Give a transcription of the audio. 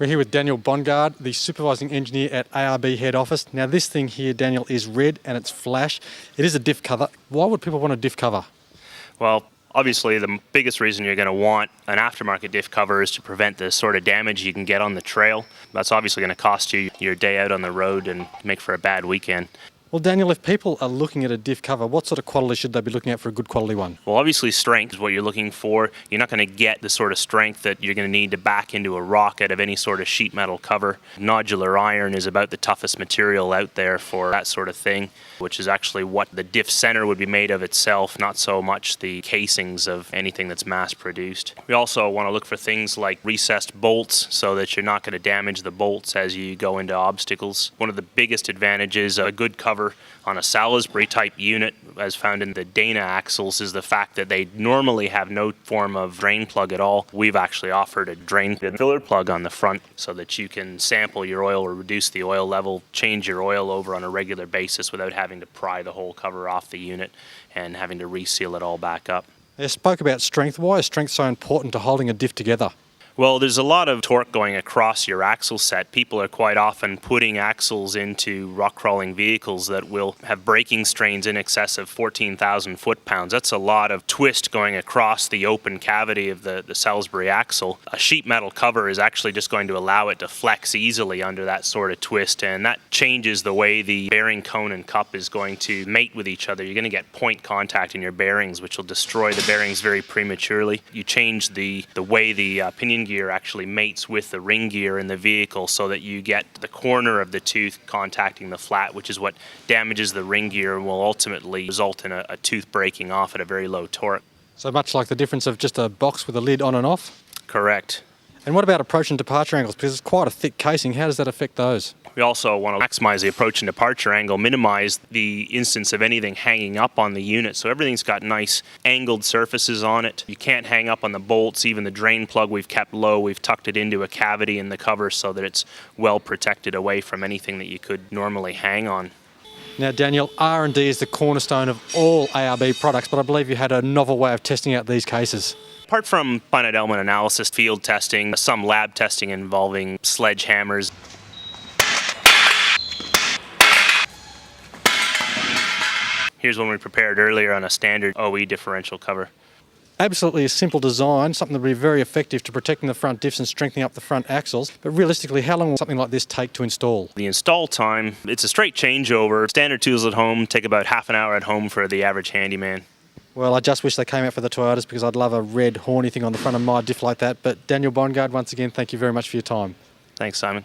We're here with Daniel Bongard, the supervising engineer at ARB head office. Now this thing here, Daniel, is red and it's flash. It is a diff cover. Why would people want a diff cover? Well, obviously the biggest reason you're going to want an aftermarket diff cover is to prevent the sort of damage you can get on the trail. That's obviously going to cost you your day out on the road and make for a bad weekend. Well, Daniel, if people are looking at a diff cover, what sort of quality should they be looking at for a good quality one? Well, obviously strength is what you're looking for. You're not going to get the sort of strength that you're going to need to back into a rock out of any sort of sheet metal cover. Nodular iron is about the toughest material out there for that sort of thing, which is actually what the diff center would be made of itself, not so much the casings of anything that's mass produced. We also want to look for things like recessed bolts so that you're not going to damage the bolts as you go into obstacles. One of the biggest advantages of a good cover on a Salisbury type unit, as found in the Dana axles, is the fact that they normally have no form of drain plug at all. We've actually offered a drain filler plug on the front so that you can sample your oil or reduce the oil level, change your oil over on a regular basis without having to pry the whole cover off the unit and having to reseal it all back up. You spoke about strength. Why is strength so important to holding a diff together? Well, there's a lot of torque going across your axle set. People are quite often putting axles into rock crawling vehicles that will have braking strains in excess of 14,000 foot-pounds. That's a lot of twist going across the open cavity of the Salisbury axle. A sheet metal cover is actually just going to allow it to flex easily under that sort of twist, and that changes the way the bearing cone and cup is going to mate with each other. You're going to get point contact in your bearings, which will destroy the bearings very prematurely. You change the way the pinion gear actually mates with the ring gear in the vehicle so that you get the corner of the tooth contacting the flat, which is what damages the ring gear and will ultimately result in a tooth breaking off at a very low torque. So much like the difference of just a box with a lid on and off? Correct. And what about approach and departure angles? Because it's quite a thick casing. How does that affect those? We also want to maximize the approach and departure angle, minimize the instance of anything hanging up on the unit. So everything's got nice angled surfaces on it. You can't hang up on the bolts. Even the drain plug we've kept low. We've tucked it into a cavity in the cover so that it's well protected away from anything that you could normally hang on. Now, Daniel, R&D is the cornerstone of all ARB products, but I believe you had a novel way of testing out these cases. Apart from finite element analysis, field testing, some lab testing involving sledgehammers. Here's one we prepared earlier on a standard OE differential cover. Absolutely a simple design, something that would be very effective to protecting the front diffs and strengthening up the front axles. But realistically, how long will something like this take to install? The install time, it's a straight changeover. Standard tools at home take about half an hour at home for the average handyman. Well, I just wish they came out for the Toyotas because I'd love a red horny thing on the front of my diff like that. But Daniel Bongard, once again, thank you very much for your time. Thanks, Simon.